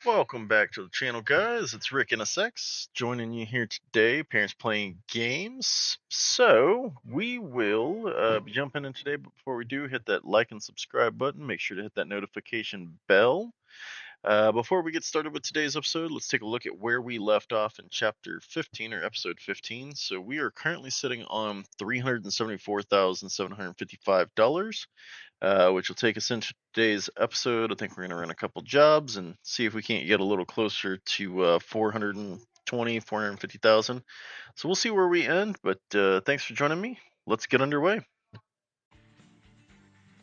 Welcome back to the channel, guys. It's Rick NSX joining you here today. Parents playing games. So we will be jumping in today, but before we do, hit that like and subscribe button. Make sure to hit that notification bell. Before we get started with today's episode, let's take a look at where we left off in chapter 15 or episode 15. So we are currently sitting on $374,755. Which will take us into today's episode. I think we're going to run a couple jobs and see if we can't get a little closer to 450,000. So we'll see where we end, but thanks for joining me. Let's get underway.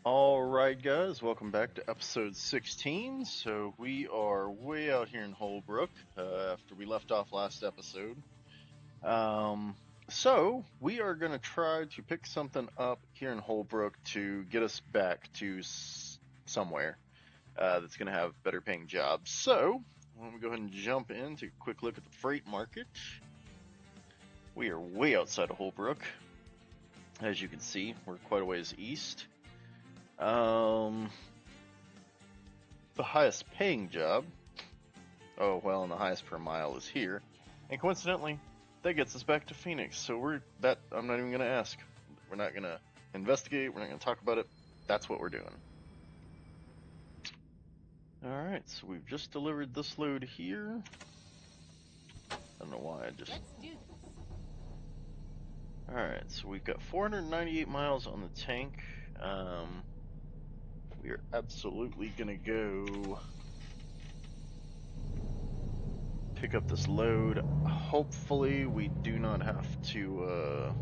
All right, guys, welcome back to episode 16. So we are way out here in Holbrook after we left off last episode. So we are going to try to pick something up here in Holbrook to get us back to somewhere that's going to have better paying jobs. So when we go ahead and jump in, take a quick look at the freight market. We are way outside of Holbrook. As you can see, we're quite a ways east. The highest paying job, and the highest per mile is here. And coincidentally, that gets us back to Phoenix. So I'm not even going to ask. We're not going to investigate. We're not going to talk about it. That's what we're doing. Alright, so we've just delivered this load here. I don't know why I just... Let's do this. Alright, so we've got 498 miles on the tank. We are absolutely gonna go pick up this load. Hopefully we do not have to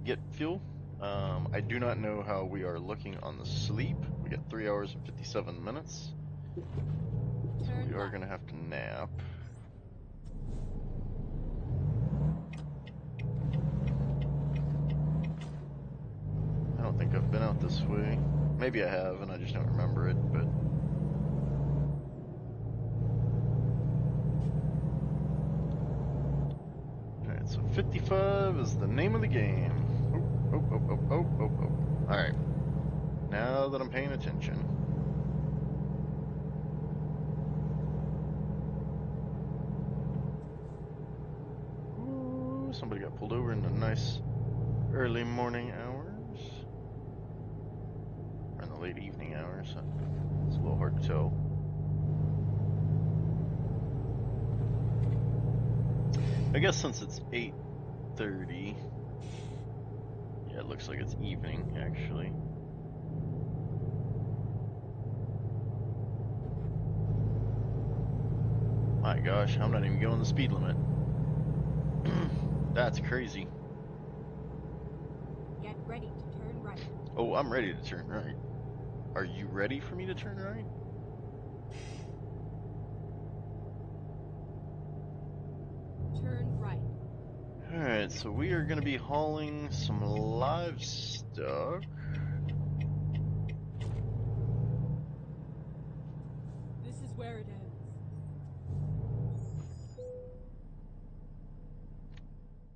get fuel. I do not know how we are looking on the sleep. We got 3 hours and 57 minutes. So we are gonna have to nap. I don't think I've been out this way. Maybe I have and I just don't remember it, but... Alright, so 55 is the name of the game. Oh. Alright. Now that I'm paying attention. Ooh, somebody got pulled over in the nice early morning hours. Or in the late evening hours. It's a little hard to tell. I guess since it's 8:30, yeah, it looks like it's evening, actually. My gosh, I'm not even going the speed limit. That's crazy. Get ready to turn right. Oh, I'm ready to turn right. Are you ready for me to turn right? Turn right. Alright, so we are going to be hauling some livestock. This is where it ends.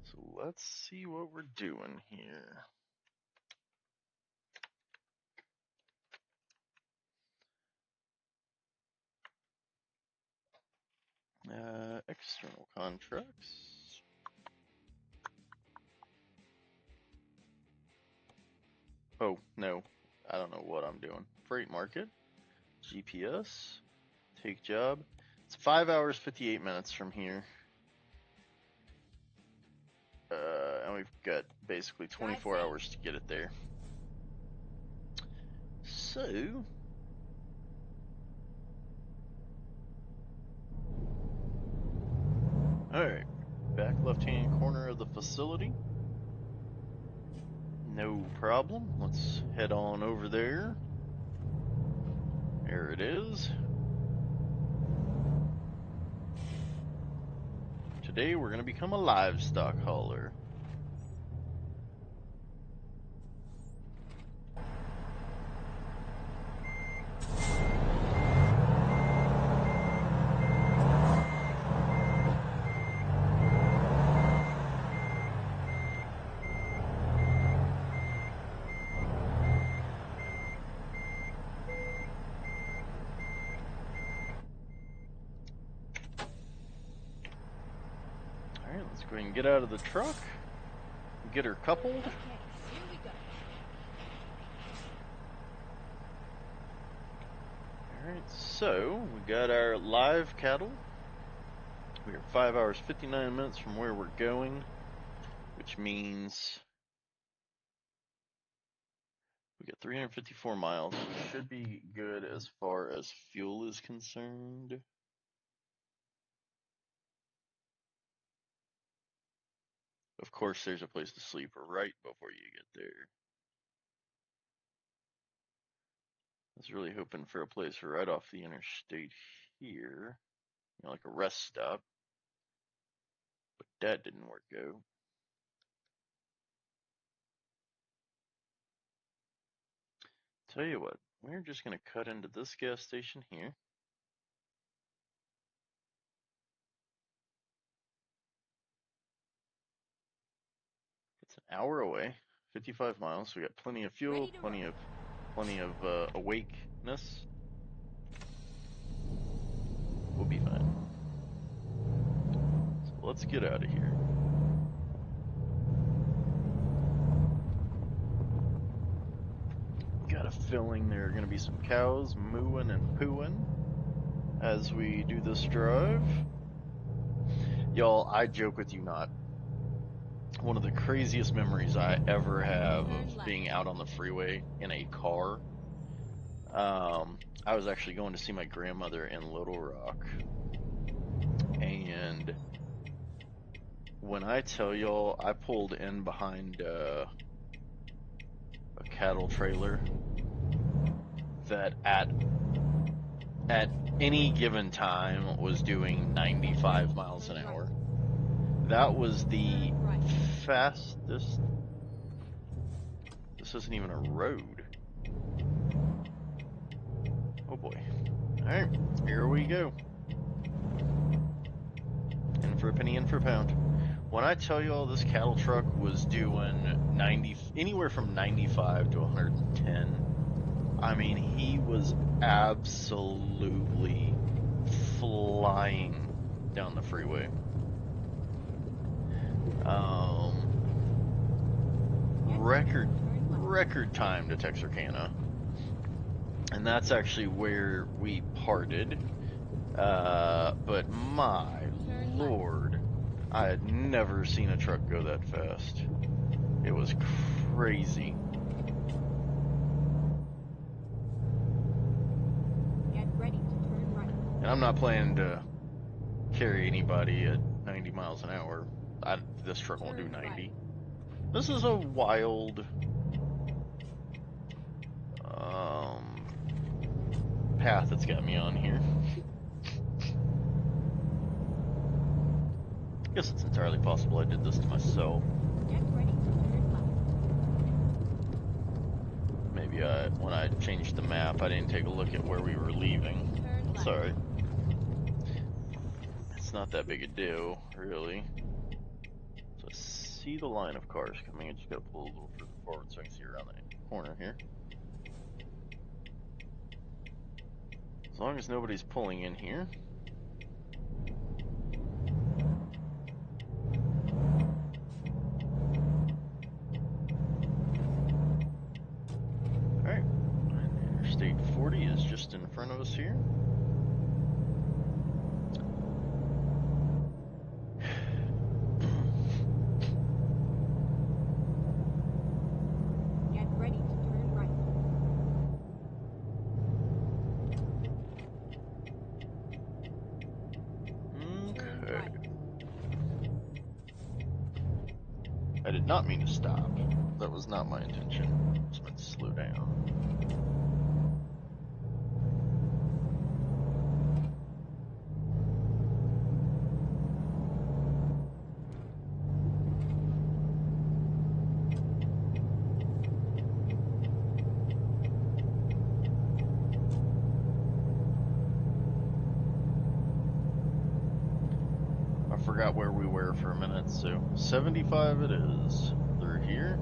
So let's see what we're doing here. External contracts. Oh, no. I don't know what I'm doing. Freight market. GPS. Take job. It's 5 hours, 58 minutes from here. And we've got basically 24 hours to get it there. So... Alright. Back left-hand corner of the facility. No problem. Let's head on over there. There it is. Today we're going to become a livestock hauler. Let's go ahead and get out of the truck. Get her coupled. Okay, here we go. Alright, so we got our live cattle. We are 5 hours 59 minutes from where we're going, which means we got 354 miles. We should be good as far as fuel is concerned. Of course, there's a place to sleep right before you get there. I was really hoping for a place right off the interstate here, you know, like a rest stop, but that didn't work out. Tell you what, we're just going to cut into this gas station here. It's an hour away, 55 miles. We got plenty of fuel, plenty of awakeness. We'll be fine. So let's get out of here. Got a feeling there are going to be some cows mooing and pooing as we do this drive. Y'all, I joke with you not. One of the craziest memories I ever have of being out on the freeway in a car. I was actually going to see my grandmother in Little Rock, and when I tell y'all, I pulled in behind a cattle trailer that at any given time was doing 95 miles an hour. That was the fastest. This isn't even a road. Oh boy. Alright, here we go. In for a penny, in for a pound. When I tell you all this cattle truck was doing anywhere from 95 to 110, I mean, he was absolutely flying down the freeway. Record time to Texarkana, and that's actually where we parted. But my lord, I had never seen a truck go that fast. It was crazy. Get ready to turn right. And I'm not planning to carry anybody at 90 miles an hour. This truck won't do 90. This is a wild path that's got me on here. I guess it's entirely possible I did this to myself. Get ready to turn left. Maybe when I changed the map, I didn't take a look at where we were leaving. Sorry. It's not that big a deal, really. So I see the line of cars coming. I just gotta pull a little further forward so I can see around the corner here. As long as nobody's pulling in here. Alright, Interstate 40 is just in front of us here. Get ready to turn right. Okay. I did not mean to stop. That was not my intention. I just meant to slow down. I forgot where we were for a minute, so 75 it is. Through here.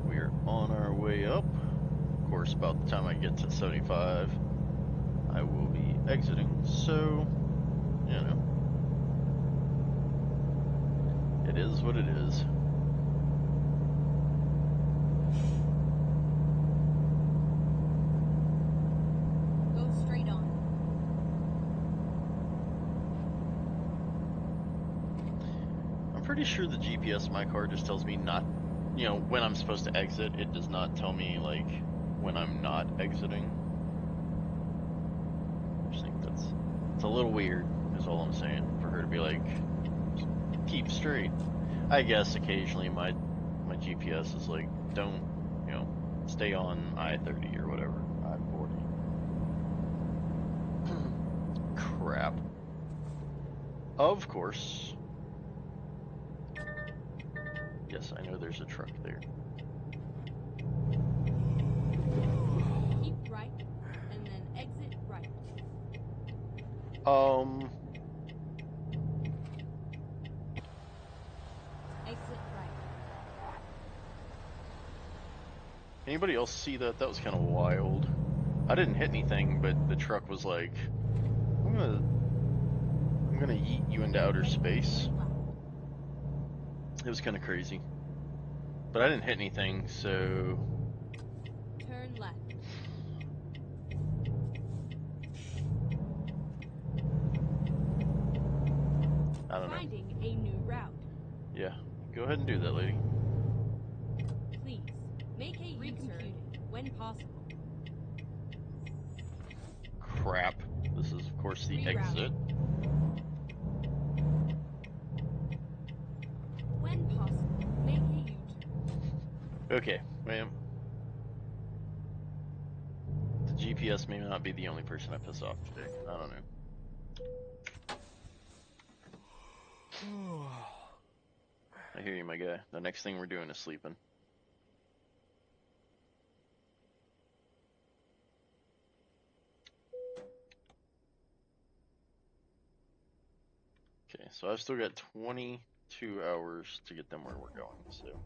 We're on our way up. Of course, about the time I get to 75, I will be exiting, so, you know, it is what it is. Go straight on. I'm pretty sure the GPS in my car just tells me not, you know, when I'm supposed to exit. It does not tell me, like, when I'm not exiting. I just think it's a little weird, is all I'm saying, for her to be like, keep straight. I guess occasionally my GPS is like, don't, you know, stay on I-30 or whatever, I-40. Crap. Of course. Yes, I know there's a truck there. Keep right, and then exit right. Exit right. Anybody else see that? That was kind of wild. I didn't hit anything, but the truck was like, I'm gonna yeet you into outer space. It was kind of crazy. But I didn't hit anything, so... Turn left. I don't know. Finding a new route. Yeah, go ahead and do that, lady. Please, make a U-turn when possible. Crap. This is, of course, the Rerouting. exit. When possible, make a U-turn. Okay, ma'am. The GPS may not be the only person I piss off today. I don't know. I hear you, my guy. The next thing we're doing is sleeping. Okay, so I've still got 22 hours to get them where we're going, so...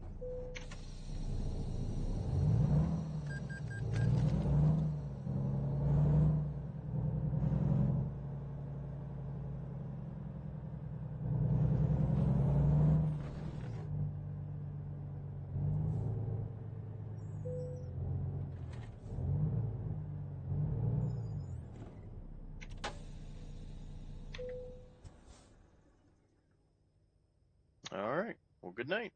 Alright, well, good night.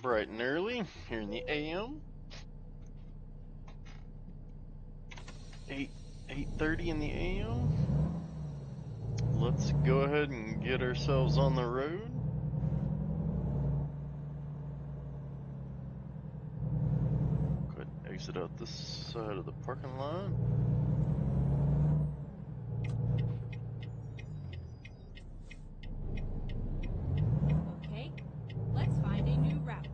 Bright and early here in the AM. 8:30 in the AM. Let's go ahead and get ourselves on the road. Go ahead and exit out this side of the parking lot. Okay, let's find a new route.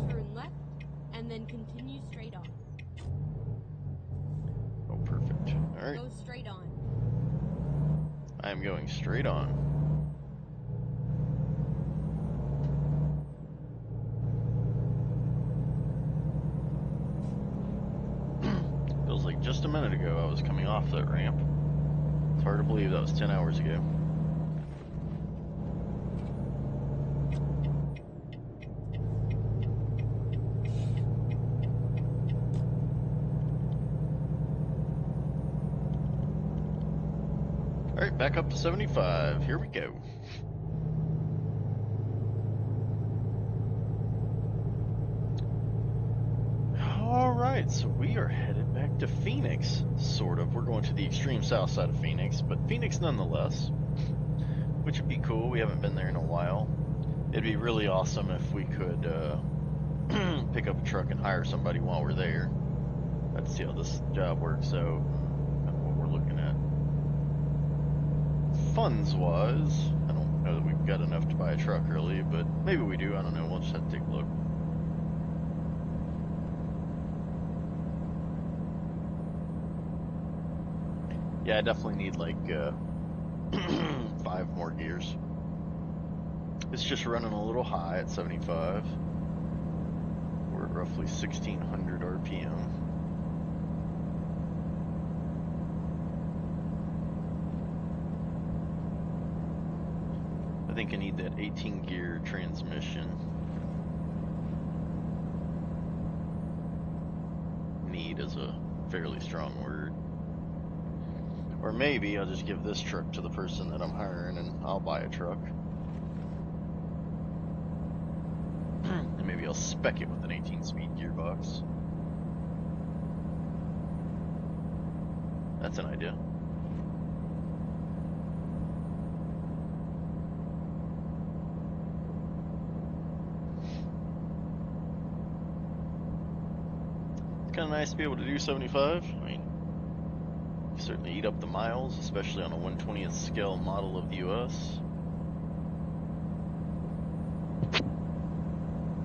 Turn left, and then continue straight on. Oh, perfect. Alright. Go straight on. I am going straight on. Feels like just a minute ago I was coming off that ramp. It's hard to believe that was 10 hours ago. Alright, back up to 75. Here we go. Alright, so we are headed back to Phoenix, sort of. We're going to the extreme south side of Phoenix, but Phoenix nonetheless, which would be cool. We haven't been there in a while. It'd be really awesome if we could pick up a truck and hire somebody while we're there. Let's see how this job works out, kind of what we're looking at. Funds-wise, I don't know that we've got enough to buy a truck really, but maybe we do. I don't know. We'll just have to take a look. Yeah, I definitely need like 5 more gears. It's just running a little high at 75. We're at roughly 1600 RPM. I think I need that 18 gear transmission. Need is a fairly strong word. Or maybe I'll just give this truck to the person that I'm hiring and I'll buy a truck. And maybe I'll spec it with an 18-speed gearbox. That's an idea. It's kind of nice to be able to do 75. I mean, you certainly eat up the miles, especially on a 1/20th scale model of the US.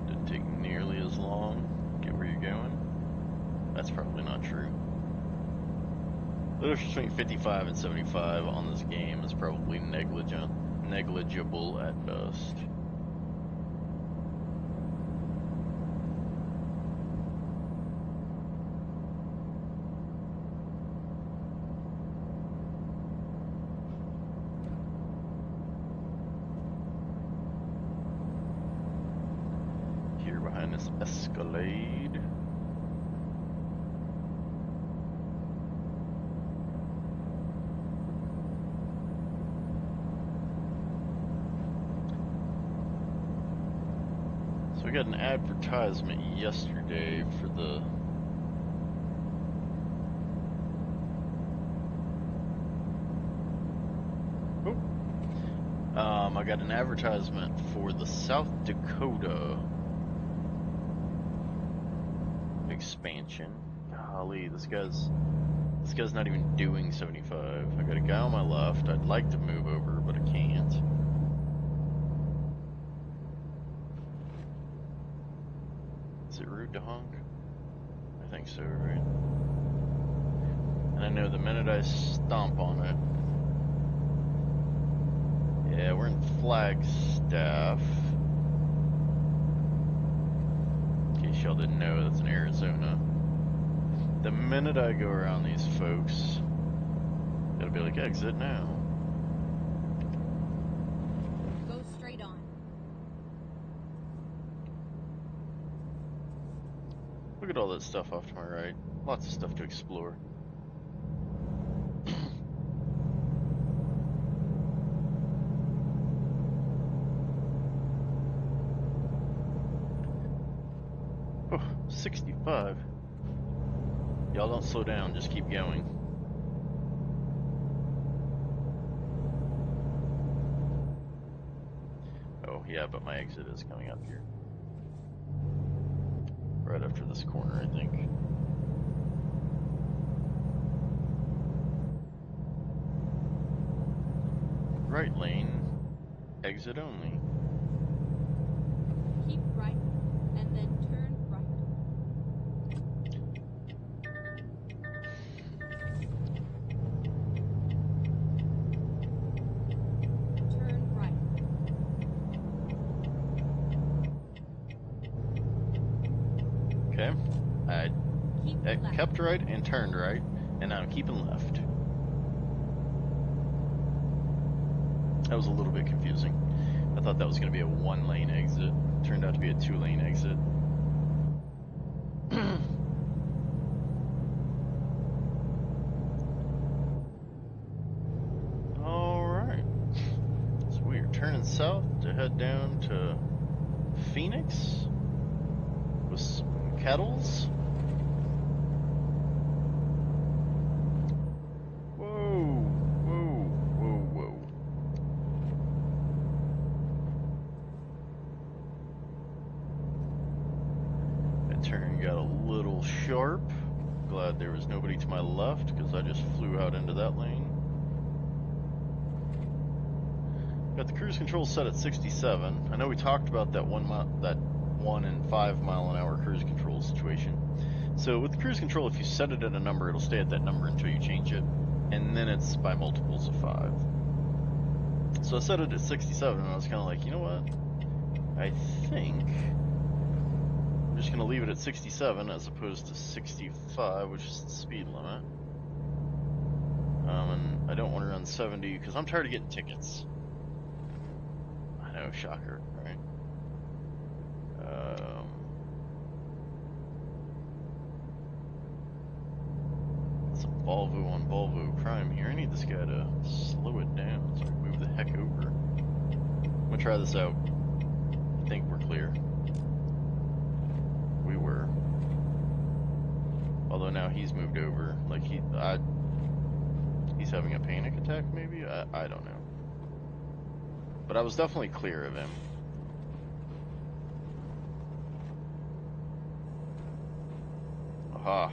Didn't take nearly as long to get where you're going. That's probably not true. The difference between 55 and 75 on this game is probably negligible at best. Here behind this Escalade. So we got an advertisement yesterday for the I got an advertisement for the South Dakota expansion. Golly, this guy's not even doing 75. I got a guy on my left. I'd like to move over, but I can't. Is it rude to honk? I think so, right? And I know the minute I stomp on it. Yeah, we're in Flagstaff. In case y'all didn't know, that's in Arizona. The minute I go around these folks, it'll be like, exit now. Go straight on. Look at all that stuff off to my right. Lots of stuff to explore. Oh, 65. Y'all don't slow down, just keep going. Oh, yeah, but my exit is coming up here. Right after this corner, I think. Right lane, exit only. Keep right, and then turn right. Turn right. Okay, I Keep left. kept right and turned right, and now I'm keeping left. That was a little bit confusing. I thought that was going to be a 1-lane exit. Turned out to be a 2-lane exit. Alright. So we are turning south to head down to Phoenix with some kettles. Whoa, whoa, whoa, whoa. That turn got a little sharp. Glad there was nobody to my left because I just flew out into that lane. Got the cruise control set at 67. I know we talked about that 1 and 5 mile an hour cruise control situation. So with the cruise control, if you set it at a number, it'll stay at that number until you change it, and then it's by multiples of 5. So I set it at 67, and I was kind of like, you know what? I think I'm just going to leave it at 67 as opposed to 65, which is the speed limit. And I don't want to run 70 because I'm tired of getting tickets. I know, shocker, right? Some Volvo on Volvo crime here. I need this guy to slow it down so I can move the heck over. I'm gonna try this out. I think we're clear. We were. Although now he's moved over. Like he's having a panic attack maybe? I don't know. But I was definitely clear of him. Aha.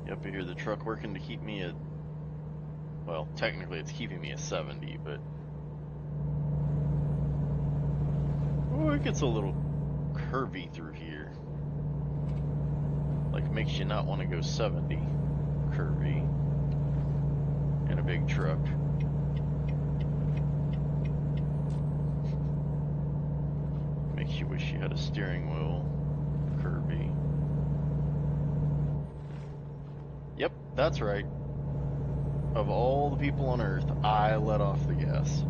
Yep, I hear the truck working to keep me at, well, technically it's keeping me at 70, but oh, it gets a little curvy through here. Like makes you not want to go 70 curvy in a big truck. Makes you wish you had a steering wheel curvy. Yep, that's right. Of all the people on Earth, I let off the gas.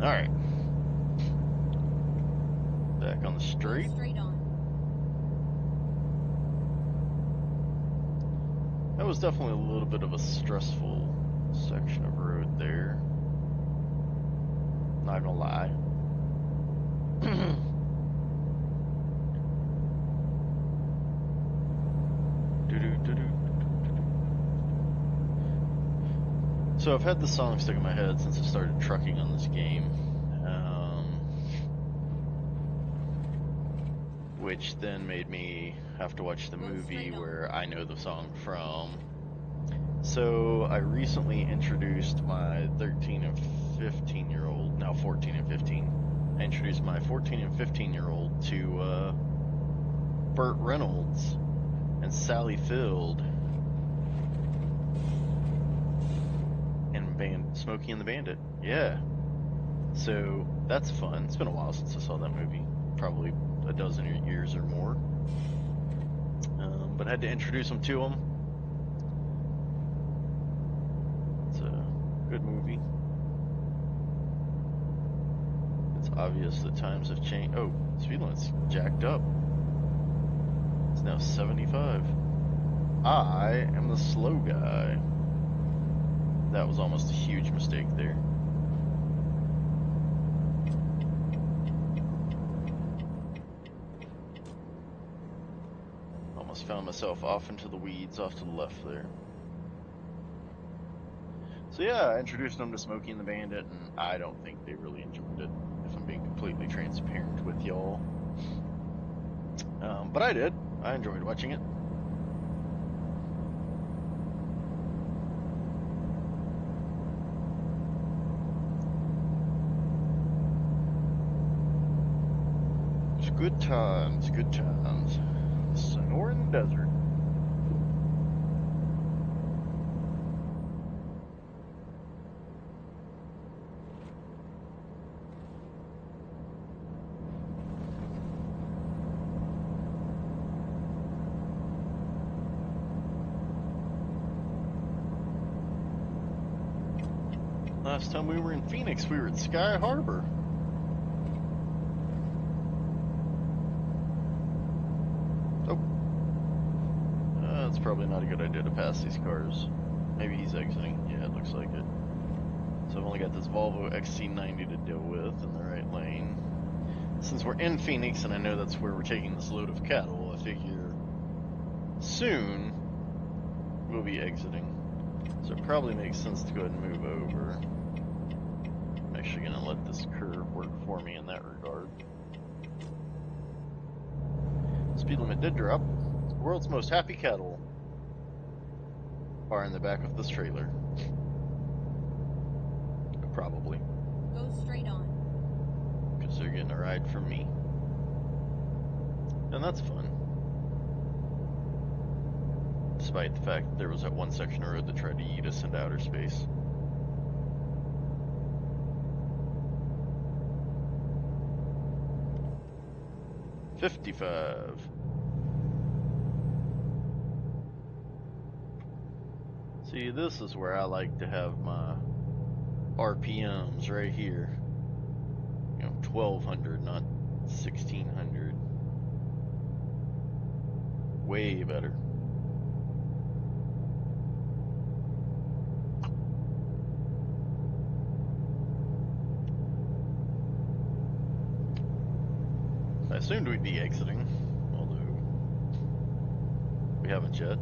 Alright. Back on the straight. Go straight on. That was definitely a little bit of a stressful section of road there. Not gonna lie. So I've had the song stuck in my head since I started trucking on this game. Which then made me have to watch the movie where I know the song from. So I recently introduced my 13 and 15 year old, now 14 and 15. I introduced my 14 and 15 year old to Burt Reynolds and Sally Field and Smokey and the Bandit. Yeah. So that's fun. It's been a while since I saw that movie. Probably a dozen years or more. But I had to introduce them to them. It's a good movie. It's obvious that times have changed. Oh, speed limit's jacked up. It's now 75. I am the slow guy. That was almost a huge mistake there. Almost found myself off into the weeds off to the left there. So yeah, I introduced them to Smokey and the Bandit, and I don't think they really enjoyed it, if I'm being completely transparent with y'all. But I did. I enjoyed watching it. It's good times, good times. Sonoran Desert. Last time we were in Phoenix, we were at Sky Harbor. Oh. That's probably not a good idea to pass these cars. Maybe he's exiting. Yeah, it looks like it. So I've only got this Volvo XC90 to deal with in the right lane. Since we're in Phoenix and I know that's where we're taking this load of cattle, I figure soon we'll be exiting. So it probably makes sense to go ahead and move over. I'm actually going to let this curve work for me in that regard. Speed limit did drop. The world's most happy cattle are in the back of this trailer. Probably. Go straight on. Because they're getting a ride from me. And that's fun. despite the fact that there was that one section of road that tried to yeet us into outer space. $55. See, this is where I like to have my RPMs right here. 1200, not 1600. Way better. I assumed we'd be exiting, although we haven't yet.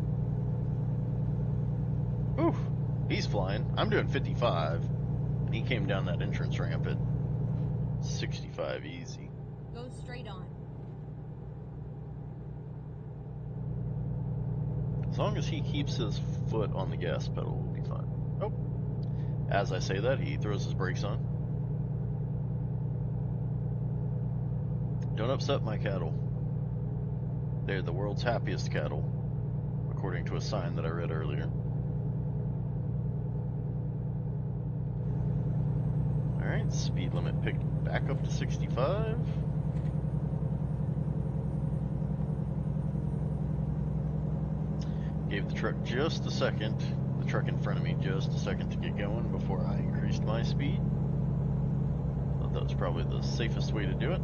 Whew, he's flying. I'm doing 55, and he came down that entrance ramp at 65 easy. Go straight on. As long as he keeps his foot on the gas pedal, we'll be fine. Oh, as I say that, he throws his brakes on. Don't upset my cattle. They're the world's happiest cattle, according to a sign that I read earlier. Alright, speed limit picked back up to 65. Gave the truck just a second, the truck in front of me just a second to get going before I increased my speed. Thought that was probably the safest way to do it.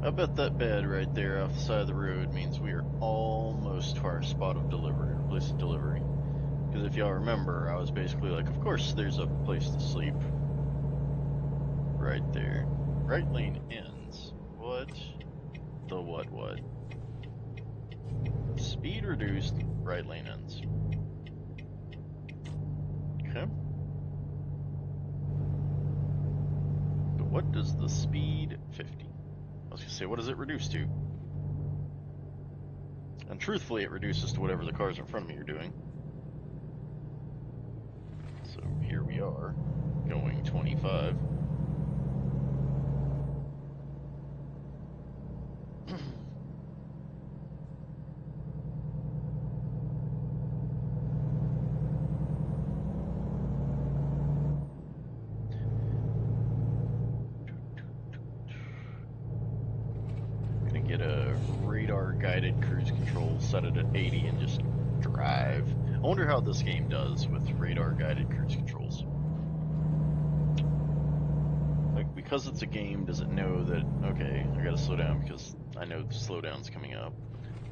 I bet that bed right there off the side of the road means we are almost to our spot of delivery, or place of delivery. Because if y'all remember, I was basically like, of course there's a place to sleep. Right there. Right lane ends. What? The what? Speed reduced, right lane ends. Okay. But what does the speed 50? I was gonna say, what does it reduce to? And truthfully, it reduces to whatever the cars in front of me are doing. So here we are, going 25. Gonna get a radar guided cruise control, set it at 80 and just drive. I wonder how this game does with radar guided cruise controls. Like, because it's a game, does it know that, okay, I gotta slow down because I know the slowdown's coming up?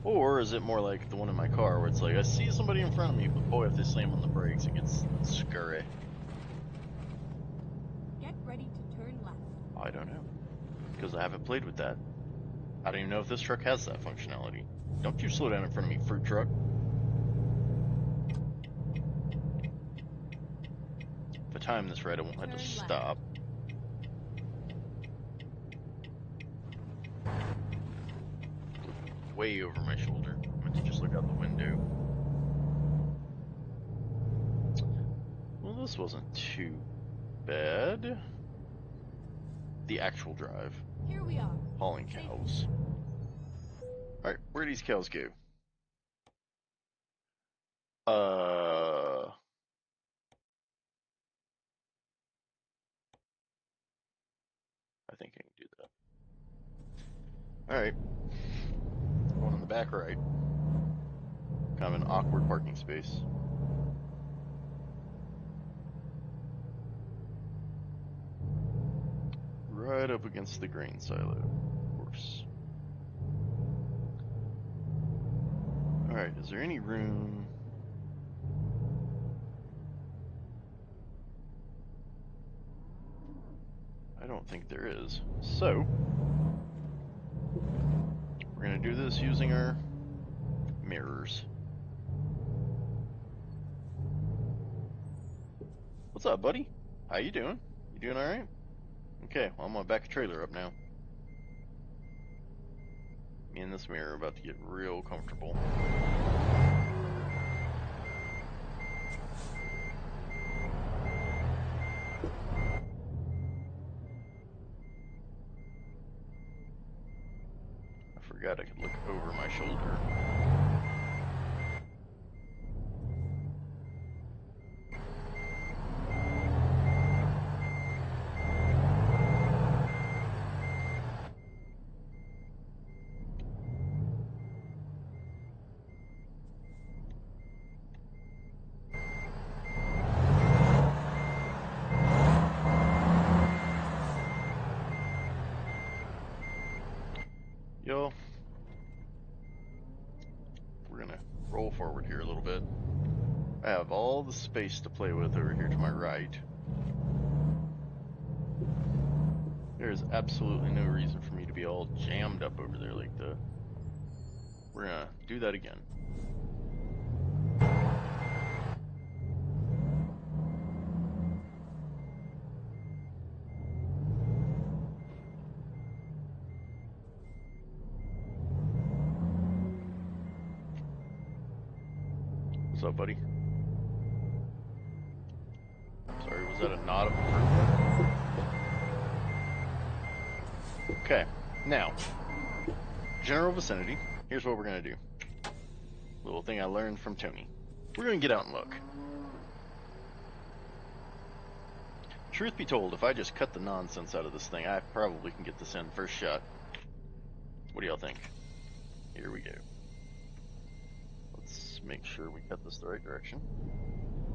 Or is it more like the one in my car where it's like, I see somebody in front of me, but boy, if they slam on the brakes, it gets scurry. Get ready to turn left. I don't know, because I haven't played with that. I don't even know if this truck has that functionality. Don't you slow down in front of me, fruit truck. If I time this right, I won't have to stop. Look way over my shoulder. I meant to just look out the window. Well, this wasn't too bad. The actual drive. Here we are. Hauling cows. Alright, where do these cows go? I think I can do that. Alright. Going in the back right. Kind of an awkward parking space. Right up against the grain silo, of course. Alright, is there any room? I don't think there is. So, we're going to do this using our mirrors. What's up, buddy? How you doing? You doing alright? Okay, well, I'm gonna back a trailer up now. Me and this mirror are about to get real comfortable. Forgot I could look over my shoulder. Yo, we're gonna roll forward here a little bit. I have all the space to play with over here to my right. There is absolutely no reason for me to be all jammed up over there like that. We're gonna do that again. What's up, buddy? Sorry, was that a nod of approval? Okay, now, general vicinity. Here's what we're gonna do. Little thing I learned from Tony. We're gonna get out and look. Truth be told, if I just cut the nonsense out of this thing, I probably can get this in first shot. What do y'all think? Here we go. Let's make sure we cut this the right direction.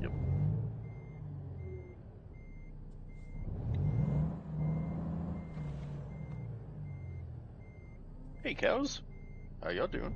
Yep. Hey, cows. How y'all doing?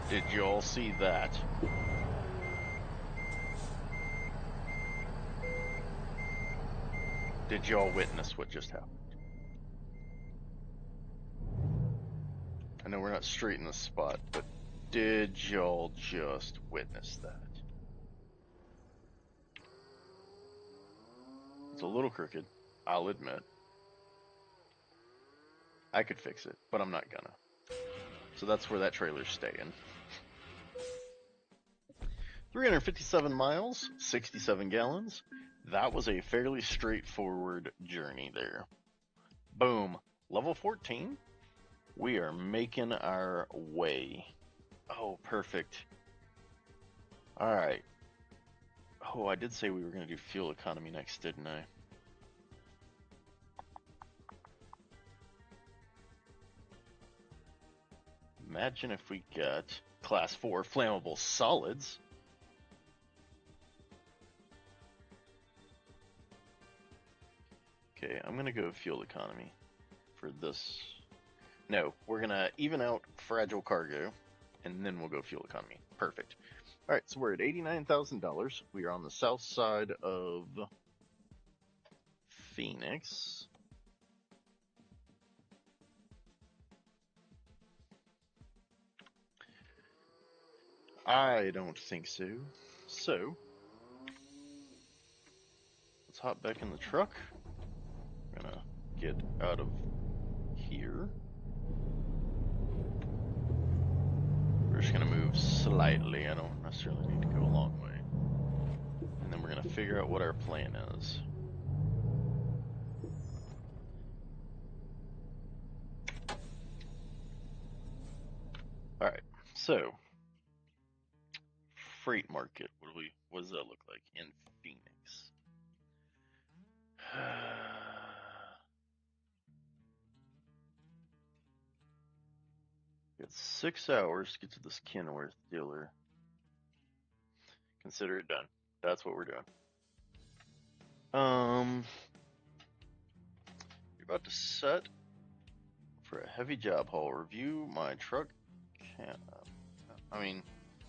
Did y'all see that? Did y'all witness what just happened? I know we're not straight in the spot, but did y'all just witness that? It's a little crooked, I'll admit. I could fix it, but I'm not gonna. So that's where that trailer's staying. 357 miles, 67 gallons. That was a fairly straightforward journey there. Boom. Level 14. We are making our way. Oh, perfect. All right. Oh, I did say we were going to do fuel economy next, didn't I? Imagine if we got class 4 flammable solids. Okay, I'm going to go fuel economy for this. No, we're going to even out fragile cargo, and then we'll go fuel economy. Perfect. All right, so we're at $89,000. We are on the south side of Phoenix. I don't think so. So, let's hop back in the truck. We're gonna get out of here. We're just gonna move slightly. I don't necessarily need to go a long way. And then we're gonna figure out what our plan is. Alright, so freight market. What does that look like in Phoenix? It's 6 hours to get to this Kenworth dealer. Consider it done. That's what we're doing. You're about to set for a heavy job haul. Review my truck. I mean,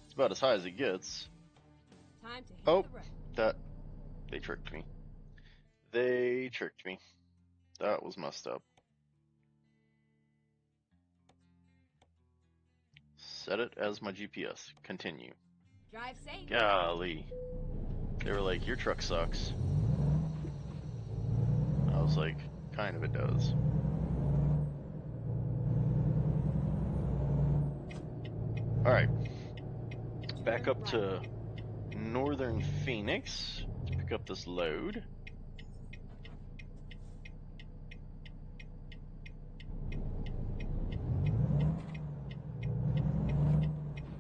it's about as high as it gets. Time to hit Oh, the road. that they tricked me. They tricked me. That was messed up. Set it as my GPS. Continue. Drive safe. Golly. They were like, your truck sucks. I was like, kind of it does. Alright. Back up to northern Phoenix to pick up this load.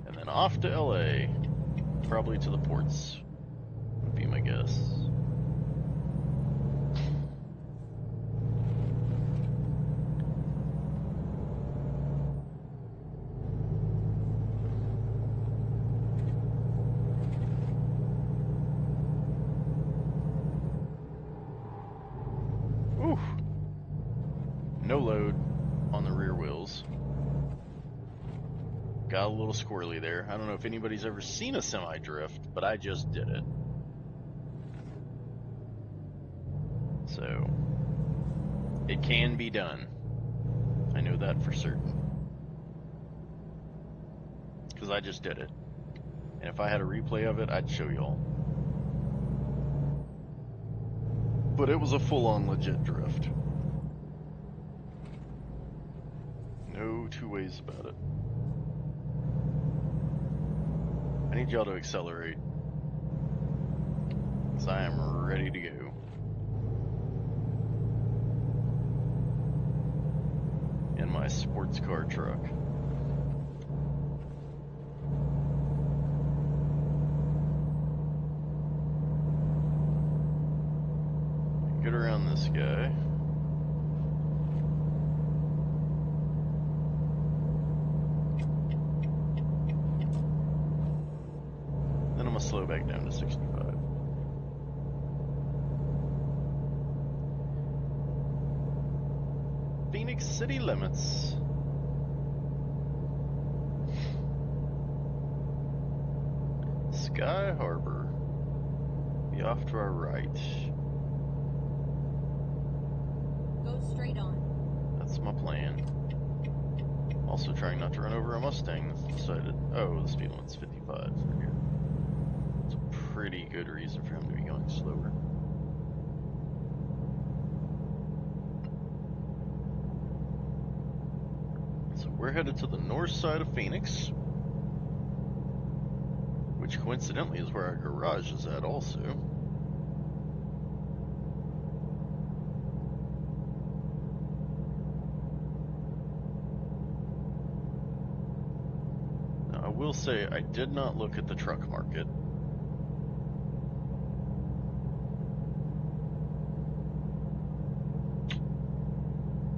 And then off to LA. Probably to the ports, would be my guess. Ooh. No load on the rear wheels. Got a little squirrely there. I don't know if anybody's ever seen a semi drift, but I just did it. So, it can be done. I know that for certain. Because I just did it. And if I had a replay of it, I'd show y'all. But it was a full-on legit drift. No two ways about it. I need y'all to accelerate. Because I am ready to go. In my sports car truck. Get around this guy. Then I'm gonna slow back down to 65. Phoenix city limits. Sky Harbor. Be off to our right. Go straight on. That's my plan. Also trying not to run over a Mustang that's decided, oh, the speed limit's 55 for here. It's a pretty good reason for him to be going slower. So we're headed to the north side of Phoenix, which coincidentally is where our garage is at also. Now, I will say I did not look at the truck market.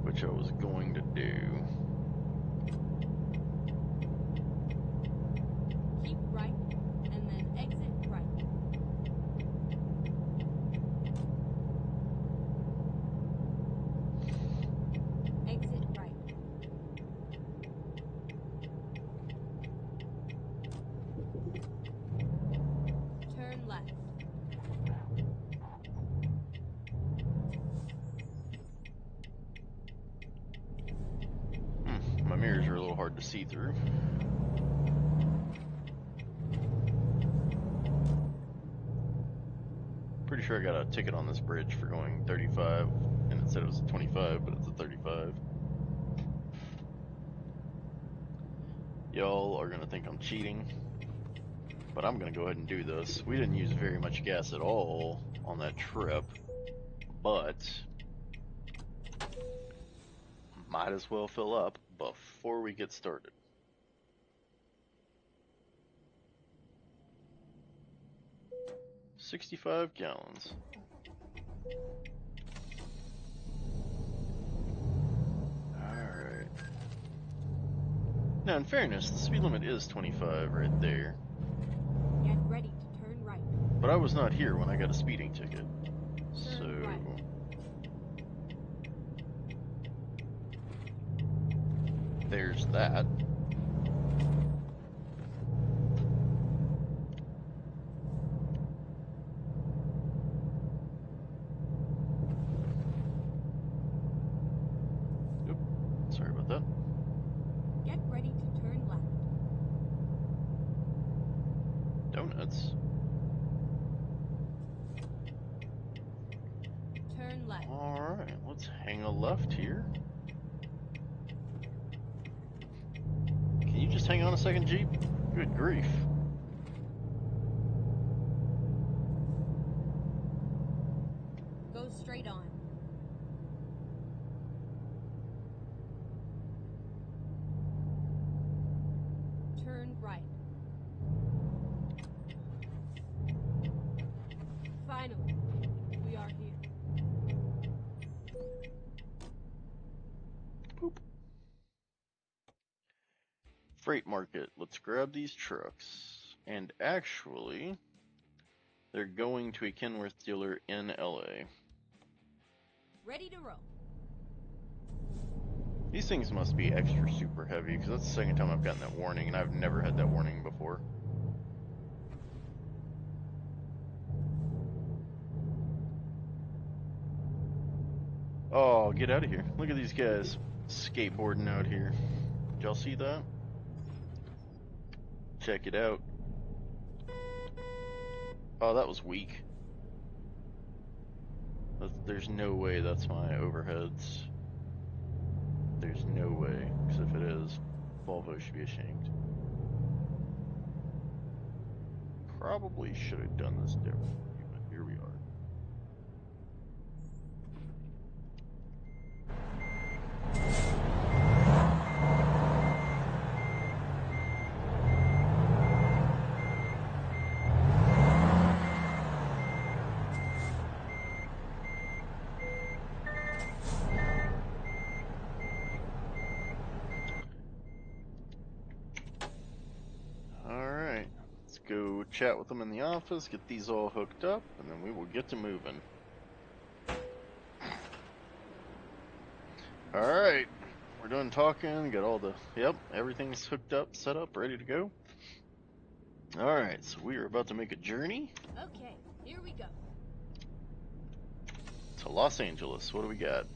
Which I was going to do. Keep right, and then exit right. Exit right. Turn left. My mirrors are a little hard to see through. Pretty sure I got a ticket on this bridge for going 35, and it said it was a 25, but it's a 35. Y'all are gonna think I'm cheating, but I'm gonna go ahead and do this. We didn't use very much gas at all on that trip, but might as well fill up before we get started. $65 gallons. Alright. Now, in fairness, the speed limit is 25 right there. Get ready to turn right. But I was not here when I got a speeding ticket. So... right. There's that. Oop, sorry about that. Get ready to turn left. limits. Turn left. Alright, let's hang a left here. Can you just hang on a second, Jeep? Good grief. Go straight on. Turn right. Finally, we are here. Boop. Freight market. Let's grab these trucks. And actually, they're going to a Kenworth dealer in LA. Ready to roll. These things must be extra super heavy, because that's the second time I've gotten that warning, and I've never had that warning before. Oh, get out of here. Look at these guys skateboarding out here. Did y'all see that? Check it out. Oh, that was weak. There's no way that's my overheads. There's no way, because if it is, Volvo should be ashamed. Probably should have done this differently, but here we are. Alright, let's go chat with them in the office, get these all hooked up, and then we will get to moving. Alright, we're done talking, got all the, yep, everything's hooked up, set up, ready to go. Alright, so we are about to make a journey Okay, here we go. to Los Angeles. What do we got?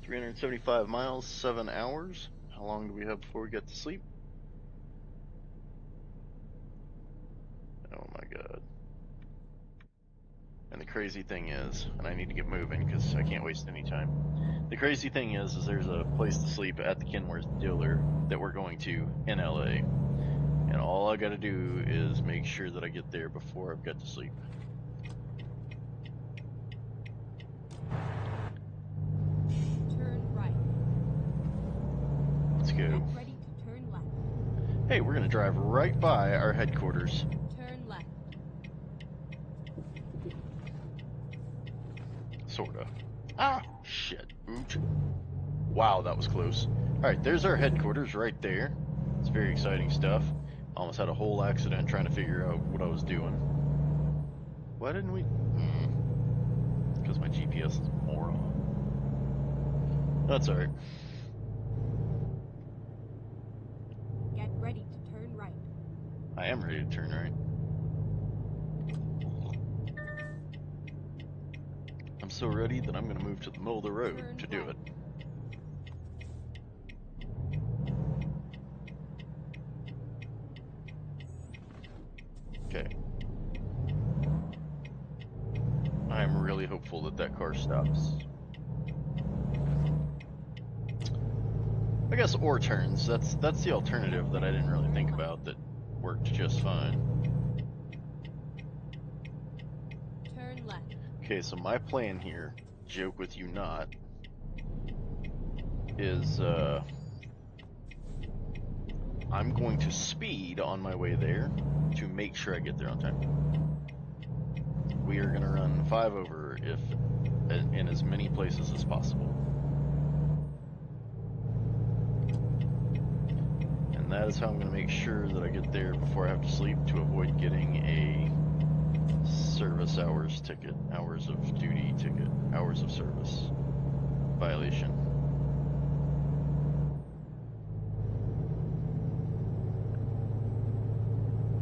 375 miles, 7 hours. How long do we have before we get to sleep? Oh my god. And the crazy thing is, and I need to get moving because I can't waste any time. The crazy thing is there's a place to sleep at the Kenworth dealer that we're going to in LA. And all I gotta do is make sure that I get there before I've got to sleep. Turn right. Let's go. Get ready to turn left. Hey, we're gonna drive right by our headquarters. Turn left. Sorta. Ah, shit. Ooch. Wow, that was close. Alright, there's our headquarters right there. It's very exciting stuff. Almost had a whole accident trying to figure out what I was doing. Why didn't we? Because my GPS is a moron. That's alright. Get ready to turn right. I am ready to turn right. I'm so ready that I'm going to move to the middle of the road Turn to do right. it. Okay. I'm really hopeful that that car stops. I guess or turns. That's the alternative that I didn't really think about that worked just fine. Turn left. Okay, so my plan here, joke with you not, is I'm going to speed on my way there to make sure I get there on time. We are going to run 5 over if in as many places as possible. And that is how I'm going to make sure that I get there before I have to sleep to avoid getting a service hours ticket, hours of duty ticket, hours of service violation.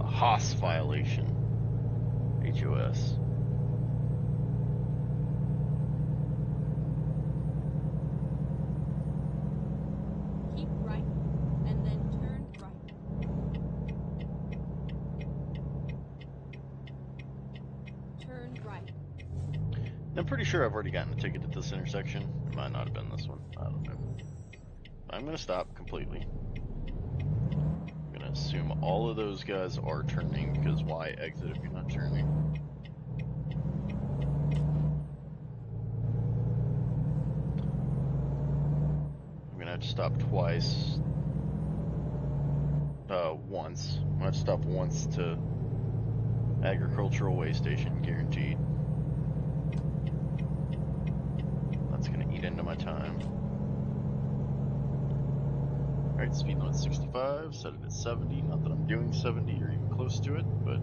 A HOS violation. HOS. Keep right, and then turn right. I'm pretty sure I've already gotten a ticket at this intersection. It might not have been this one. I don't know. I'm going to stop completely. I'm going to assume all of those guys are turning, because why exit if you're not turning? I'm going to have to stop twice. Once. I'm going to have to stop once to agricultural way station, guaranteed. That's going to eat into my time. Alright, speed limit's 65, set it at 70. Not that I'm doing 70 or even close to it, but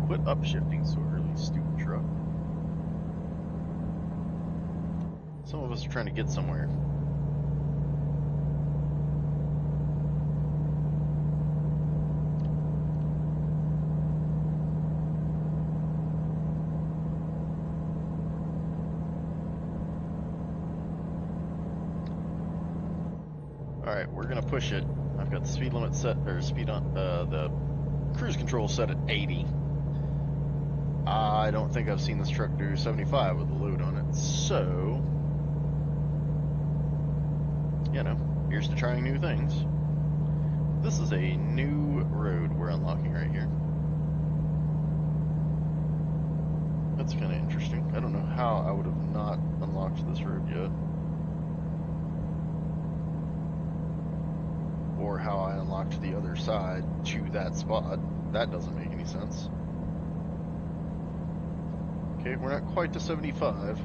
quit upshifting so early, stupid truck. Some of us are trying to get somewhere. Alright, we're gonna push it. I've got the speed limit set, or speed on, the cruise control set at 80. I don't think I've seen this truck do 75 with a load on it, so, you know, here's to trying new things. This is a new road we're unlocking right here. That's kind of interesting. I don't know how I would have not unlocked this road yet. Or how I unlocked the other side to that spot. That doesn't make any sense. Okay, we're not quite to 75.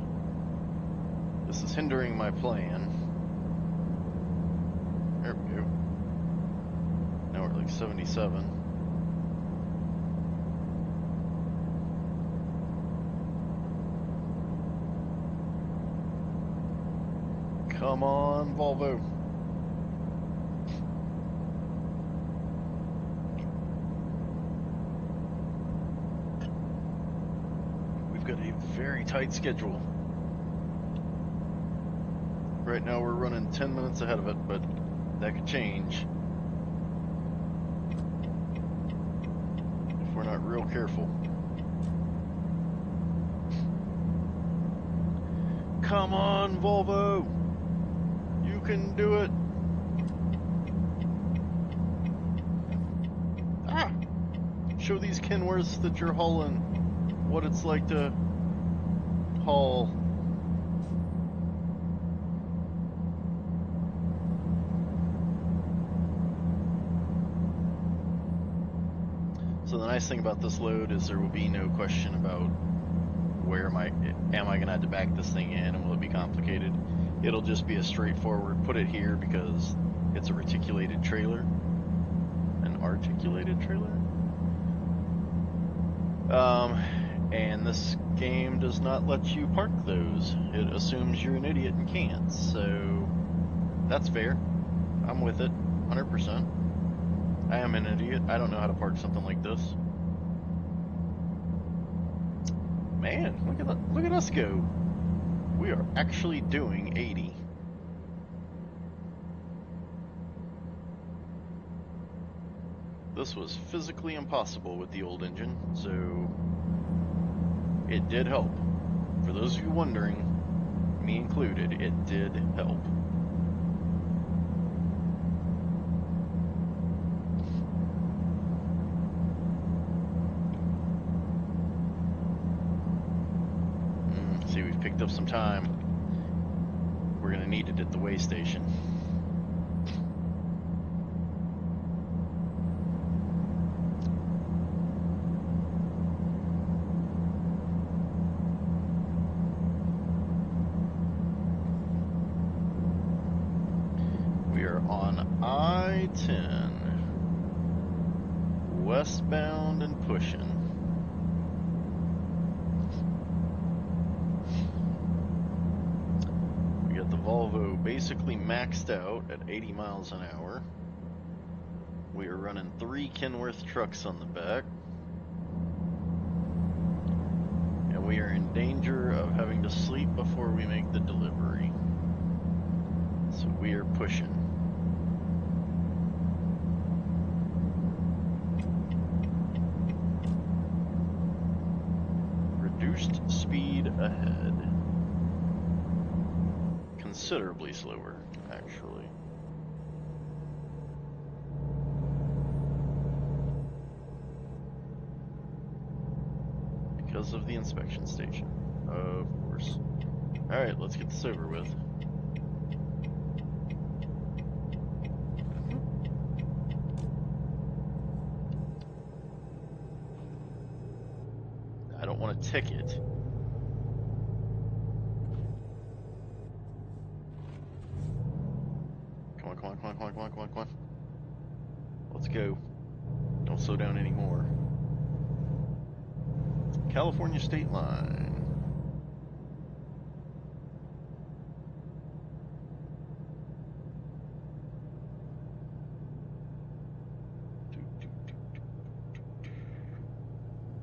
This is hindering my plan. There we go. Now we're at like 77. Come on, Volvo. We've got a very tight schedule. Right now we're running 10 minutes ahead of it, but that could change if we're not real careful. Come on, Volvo! You can do it! Ah! Show these Kenworths that you're hauling what it's like to haul. So the nice thing about this load is there will be no question about where am I going to have to back this thing in, and will it be complicated? It'll just be a straightforward put it here because it's a reticulated trailer. An articulated trailer? And this game does not let you park those. It assumes you're an idiot and can't, so that's fair. I'm with it, 100%. I am an idiot. I don't know how to park something like this. Man, look at us go. We are actually doing 80. This was physically impossible with the old engine, so it did help. For those of you wondering, me included, it did help. See, we've picked up some time. We're gonna need it at the way station. We are on I-10, westbound and pushing. We got the Volvo basically maxed out at 80 miles an hour. We are running 3 Kenworth trucks on the back. And we are in danger of having to sleep before we make the delivery. So we are pushing. ahead. Considerably slower, actually. Because of the inspection station, of course. Alright, let's get this over with. I don't want a ticket. Come on, come on, come on, come on, come on, come on, come on. Let's go. Don't slow down anymore. California state line.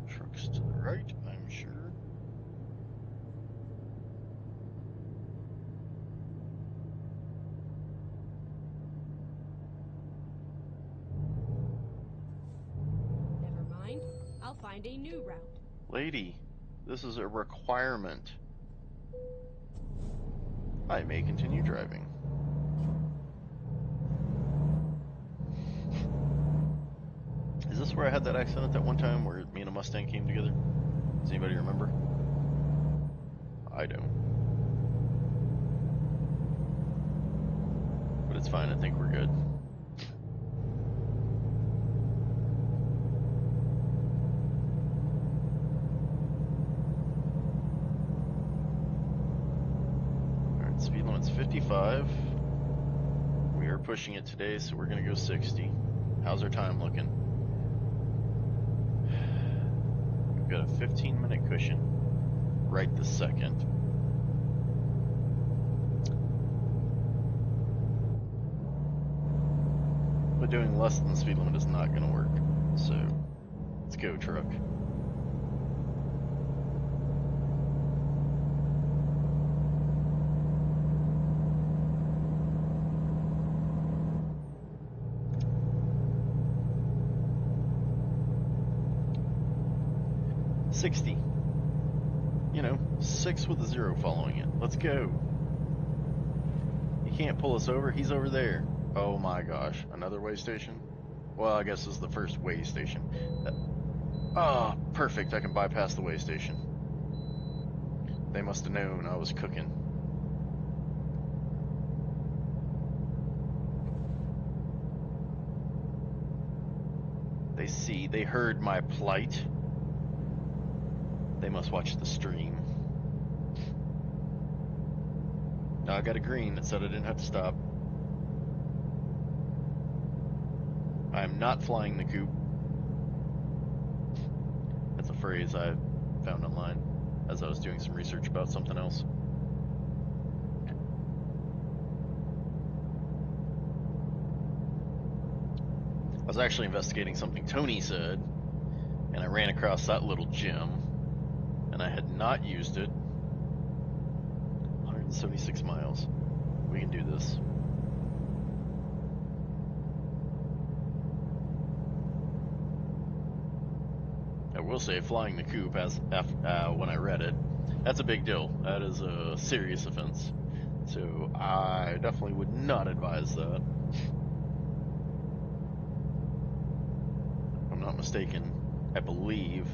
Trucks to the right, I'm sure. Never mind. I'll find a new route. Lady, this is a requirement. I may continue driving. Is this where I had that accident that one time where me and a Mustang came together? Does anybody remember? I don't. But it's fine, I think we're good. Alright, speed limit's 55. We are pushing it today, so we're gonna go 60. How's our time looking? We've got a 15-minute cushion right this second. But doing less than the speed limit is not gonna work. So, let's go, truck. $60. You know, 6 with a 0 following it. Let's go. He can't pull us over. He's over there. Oh my gosh. Another way station? Well, I guess this is the first way station. Oh, perfect. I can bypass the way station. They must have known I was cooking. They heard my plight. They must watch the stream. Now I got a green that said I didn't have to stop. I'm not flying the coop. That's a phrase I found online as I was doing some research about something else. I was actually investigating something Tony said, and I ran across that little gem, and I had not used it. 176 miles. We can do this. I will say, flying the coop, when I read it, that's a big deal. That is a serious offense. So I definitely would not advise that. If I'm not mistaken, I believe,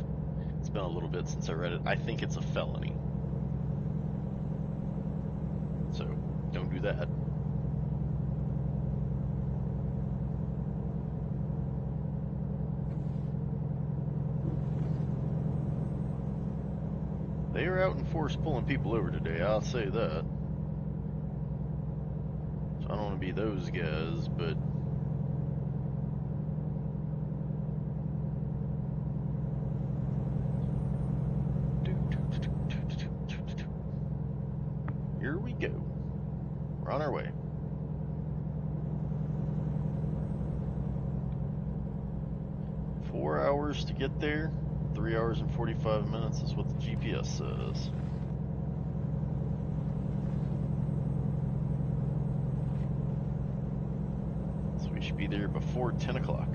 it's been a little bit since I read it, I think it's a felony. So don't do that. They are out in force pulling people over today, I'll say that. So I don't want to be those guys, but here we go. We're on our way. Four hours to get there. 3 hours and 45 minutes is what the GPS says. So we should be there before 10 o'clock.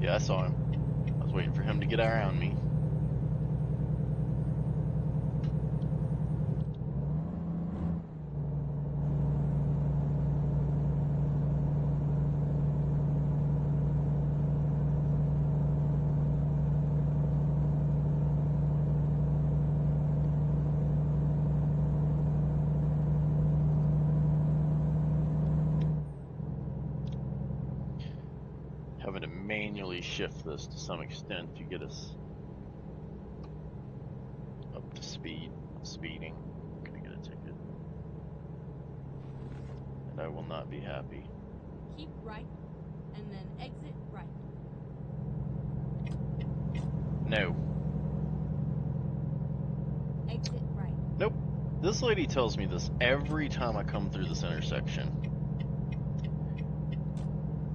Yeah, I saw him. I was waiting for him to get around me. Having to manually shift this to some extent to get us up to speed. Speeding. I'm gonna get a ticket. And I will not be happy. Keep right, and then exit right. No. Exit right. Nope. This lady tells me this every time I come through this intersection.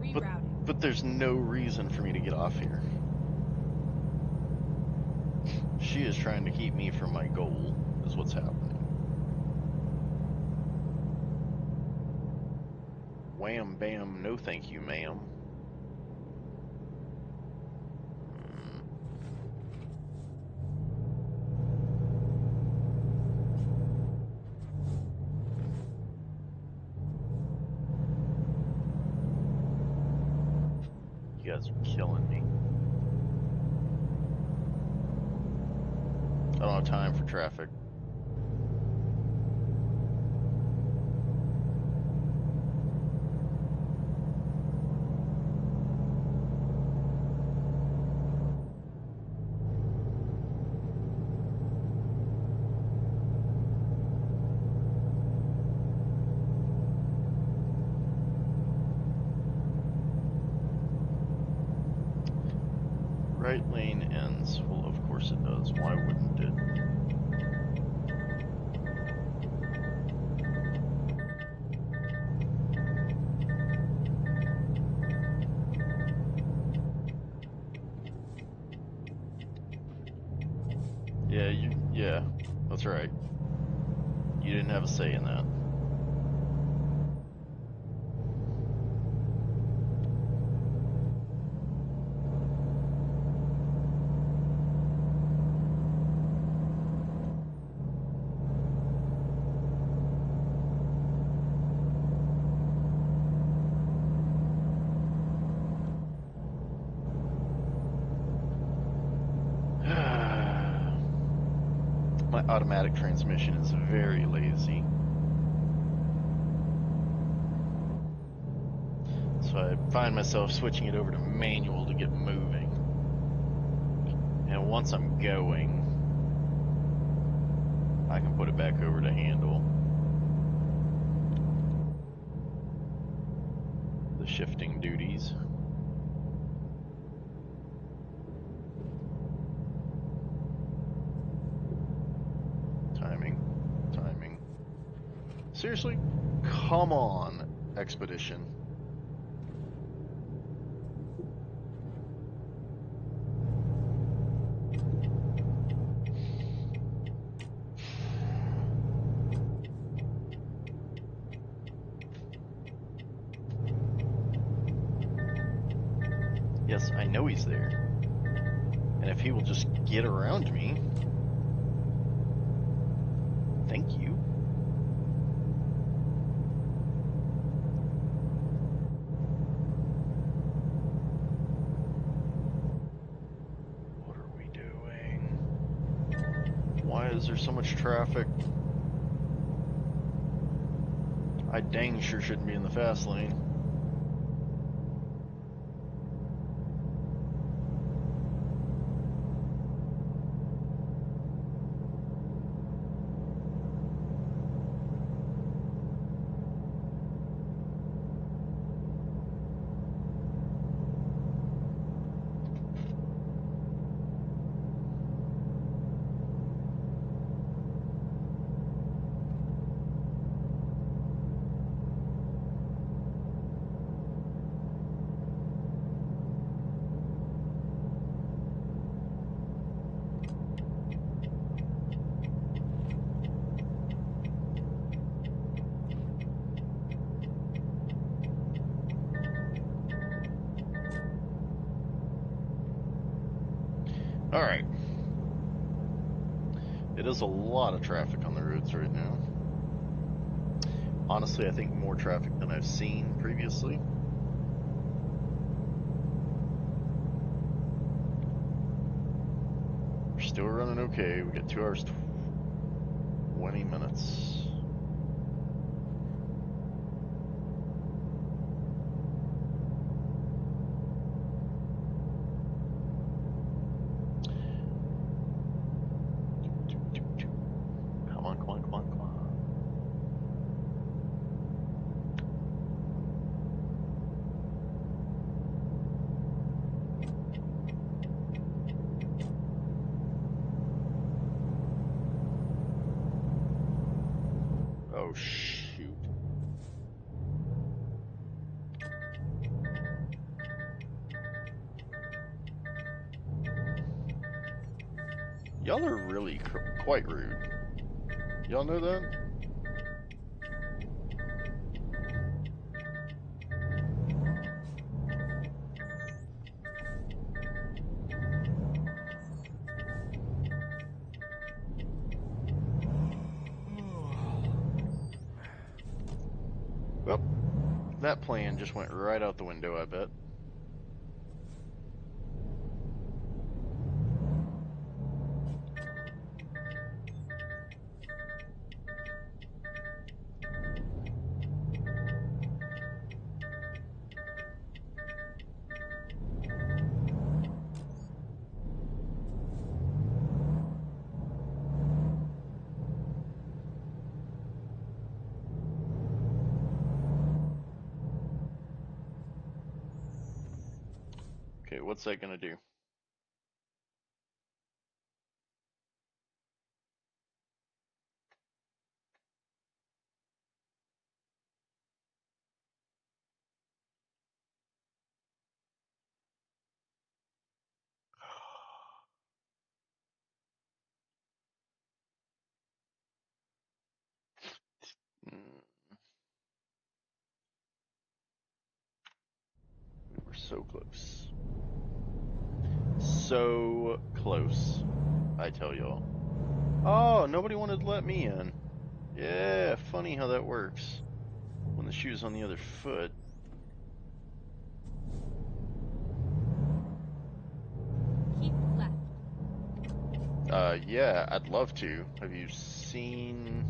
Rerouting. But there's no reason for me to get off here. She is trying to keep me from my goal, is what's happening. Wham bam, no thank you, ma'am. You guys are killing me. I don't have time for traffic. Right lane ends. Well, of course it does. Why wouldn't it? Yeah, that's right. You didn't have a say in that. My automatic transmission is very lazy. So I find myself switching it over to manual to get moving. And once I'm going, I can put it back over to handle the shifting duties. Timing. Seriously? Come on, Expedition. Yes, I know he's there. And if he will just get around me, thank you. What are we doing? Why is there so much traffic? I dang sure shouldn't be in the fast lane. All right. It is a lot of traffic on the roads right now. Honestly, I think more traffic than I've seen previously. We're still running okay. We got 2 hours 20 minutes. Come on, come on, come on, come on. Oh, shoot. Y'all are really quite rude. Y'all know that? Well, that plan just went right out the window, I bet. Okay, what's that gonna do? Mm, we were so close. So close, I tell y'all. Oh, nobody wanted to let me in. Yeah, funny how that works. When the shoe's on the other foot. Keep left. Yeah, I'd love to. Have you seen...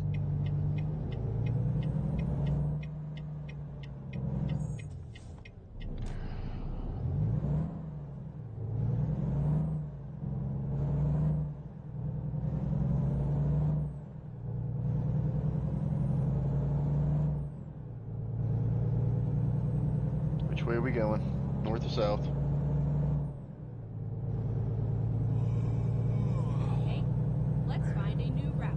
Which way are we going? North or south? Okay, let's find a new route.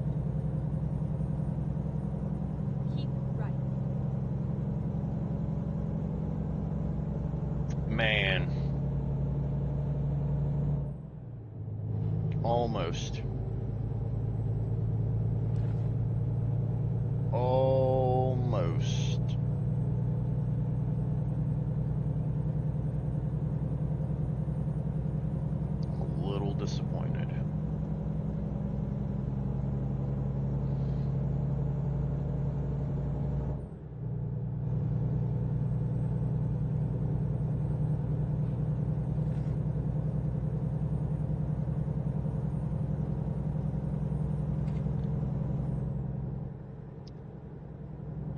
Keep right. Man. Almost. Almost. I'm a little disappointed.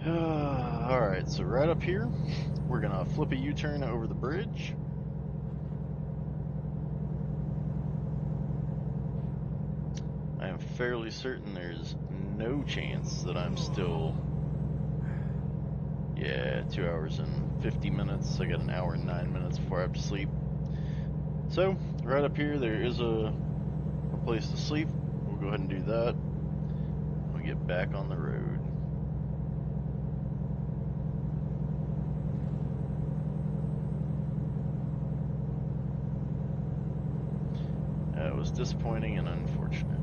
Alright, so right up here, we're gonna flip a U-turn over the bridge. I am fairly certain there's no chance that I'm still... Yeah, 2 hours and 50 minutes. I got an hour and 9 minutes before I have to sleep. So, right up here, there is a place to sleep. We'll go ahead and do that. We'll get back on the road. It was disappointing and unfortunate.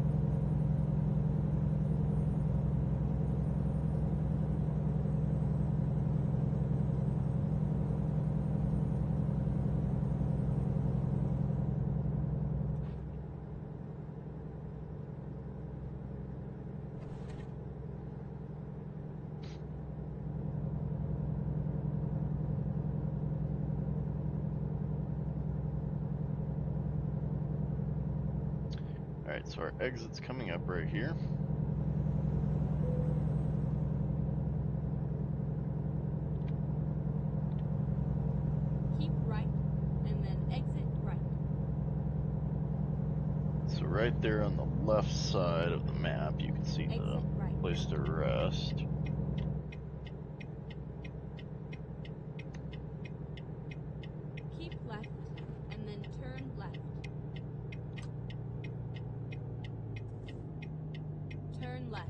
Alright, so our exit's coming up right here. Keep right, and then exit right. So right there on the left side of the map, you can see Exit the right. place to rest. Keep left, and then turn left. Turn left.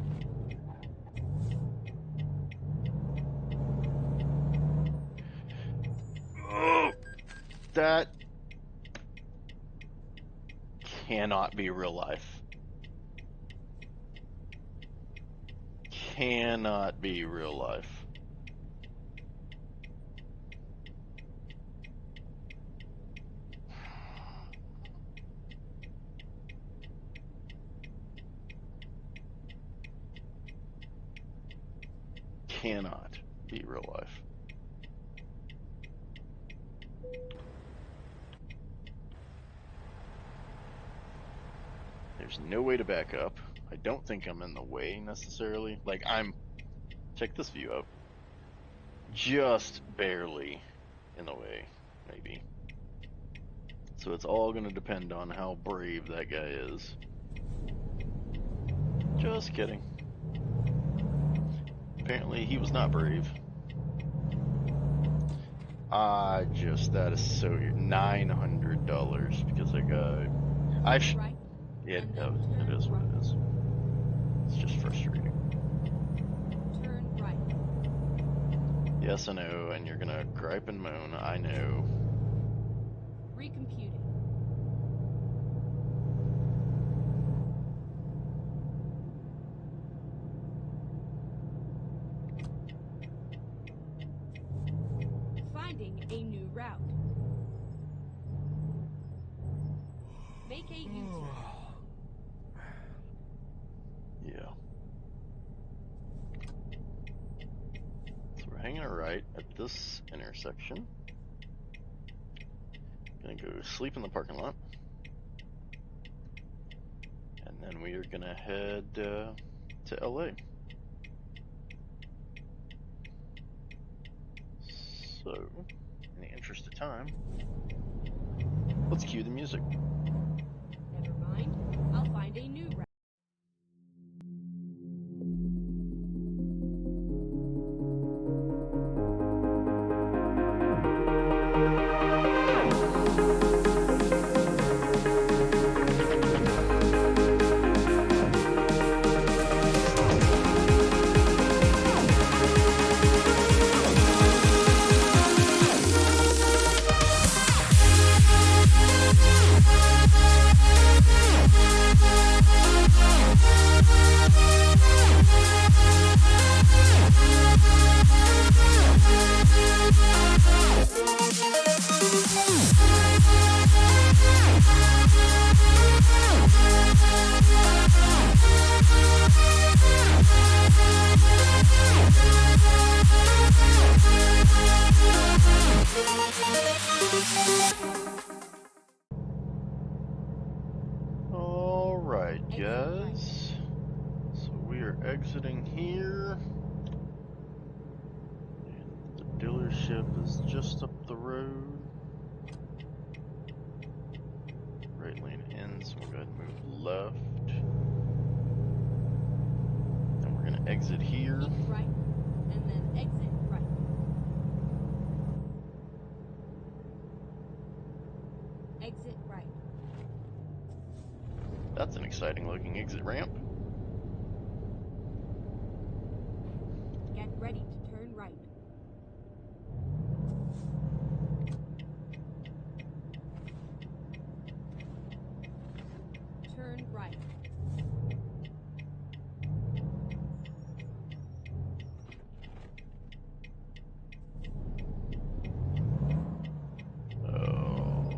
Oh, that cannot be real life. Cannot be real life. Cannot be real life. There's no way to back up. I don't think I'm in the way necessarily. Like, check this view out. Just barely in the way, maybe. So it's all going to depend on how brave that guy is. Just kidding. Apparently he was not brave. That is so $900 because I got. Keep right, It and then turn is what right. it is. It's just frustrating. Turn right. Yes, I know, and you're gonna gripe and moan. I know. Recomputing. Finding a new route. Make a U-turn. Yeah. So we're hanging a right at this intersection. Gonna go sleep in the parking lot. And then we are gonna head to LA. So, in the interest of time, let's cue the music. Never mind. I'll find a new route. Alright, Exit guys. So we are exiting here. And the dealership is just up the road. Right lane in, so we'll go ahead and move left. And we're gonna exit here. Keep right, and then exit right. Exit right. That's an exciting looking exit ramp. Get ready to turn right. Turn right. Oh.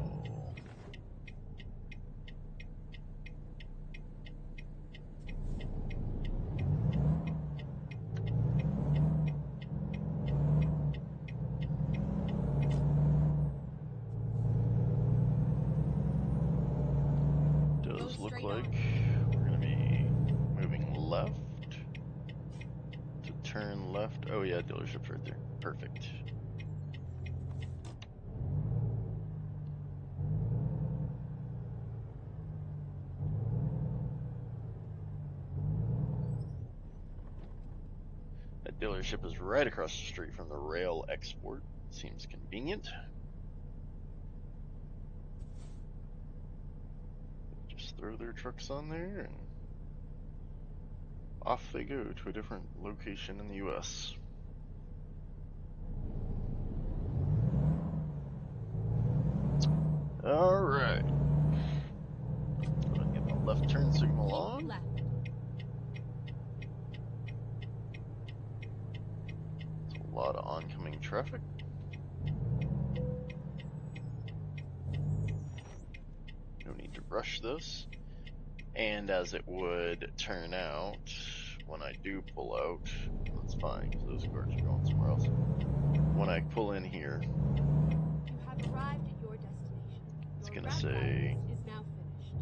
turn left. Oh yeah, dealership's right there. Perfect. That dealership is right across the street from the rail export. Seems convenient. Just throw their trucks on there and off they go to a different location in the US. Alright. Go ahead and get my left turn signal Keep on. left. It's a lot of oncoming traffic. No need to rush this. And as it would turn out, when I do pull out, that's fine because those cars are going somewhere else. When I pull in here, You have arrived at your destination. it's Your gonna route say guidance is now finished.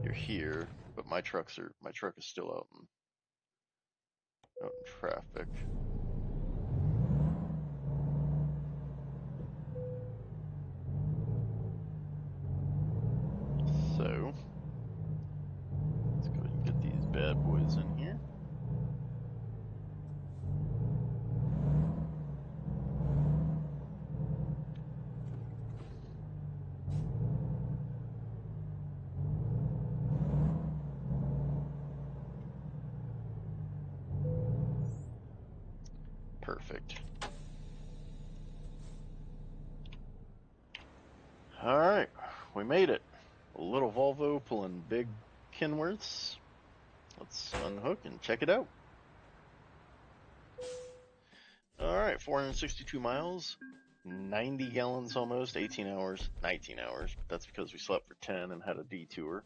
you're here, but my truck is still out in traffic. So let's go ahead and get these bad boys in here. Perfect. All right, we made it. A little Volvo pulling big Kenworths. Let's unhook and check it out. All right, 462 miles, 90 gallons almost, 18 hours, 19 hours. That's because we slept for 10 and had a detour.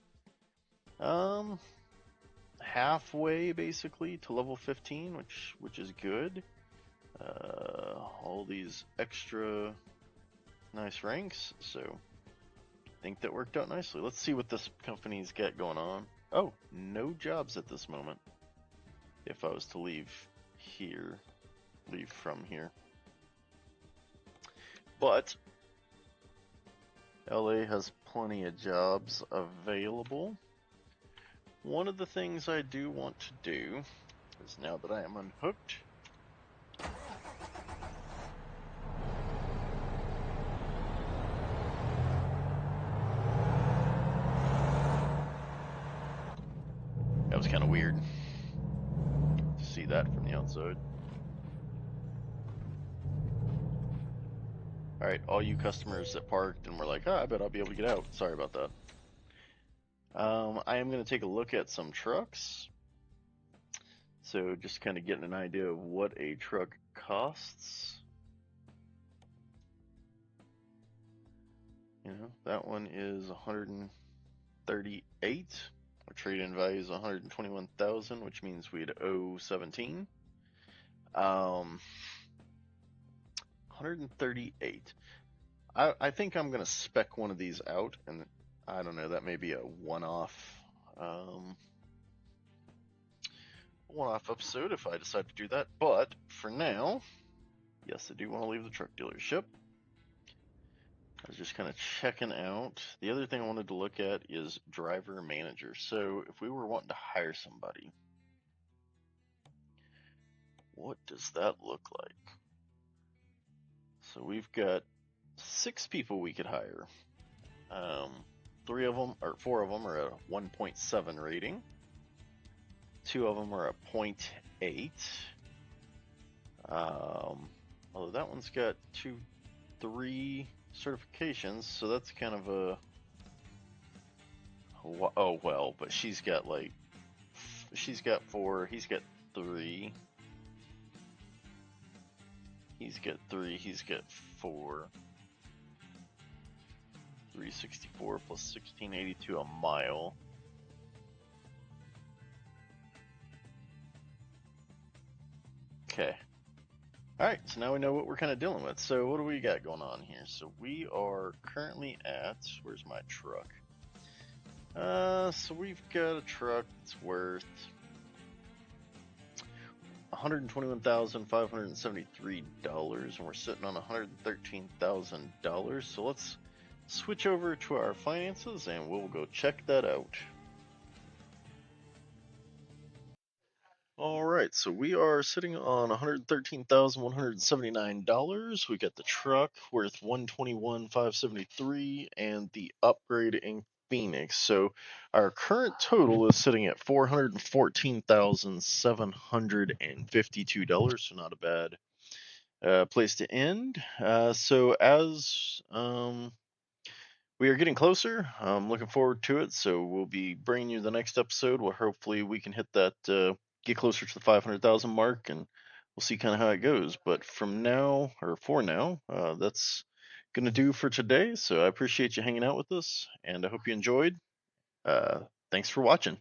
Halfway basically to level 15, which is good. All these extra nice ranks, so I think that worked out nicely. Let's see what this company's got going on. Oh, no jobs at this moment. If I was to leave from here. But LA has plenty of jobs available. One of the things I do want to do is, now that I am unhooked, that was kind of weird to see that from the outside. Alright, all you customers that parked and were like, I bet I'll be able to get out. Sorry about that. I am going to take a look at some trucks. So just kind of getting an idea of what a truck costs. You know, that one is 138. Our trade-in value is 121,000, which means we'd owe 17. 138. I think I'm gonna spec one of these out, and I don't know, that may be a um, one-off episode if I decide to do that. But for now, yes, I do want to leave the truck dealership. I was just kind of checking out. The other thing I wanted to look at is driver manager. So if we were wanting to hire somebody, what does that look like? So we've got 6 people we could hire. 4 of them are at a 1.7 rating. 2 of them are at 0.8. Although that one's got 3 certifications, so that's kind of a, oh well, but she's got 4, he's got 3. He's got 3, he's got 4. 364 plus 1682 a mile. Okay. Alright, so now we know what we're kind of dealing with. So what do we got going on here? So we are currently at, where's my truck? So we've got a truck that's worth $121,573, and we're sitting on $113,000. So let's switch over to our finances and we'll go check that out. All right, so we are sitting on $113,179. We got the truck worth $121,573 and the upgrade in Phoenix. So our current total is sitting at $414,752. So not a bad place to end. So as we are getting closer. I'm looking forward to it. So we'll be bringing you the next episode where hopefully we can hit that, get closer to the 500,000 mark, and we'll see kind of how it goes. But from now, or for now, that's gonna do for today. So I appreciate you hanging out with us, and I hope you enjoyed. Thanks for watching.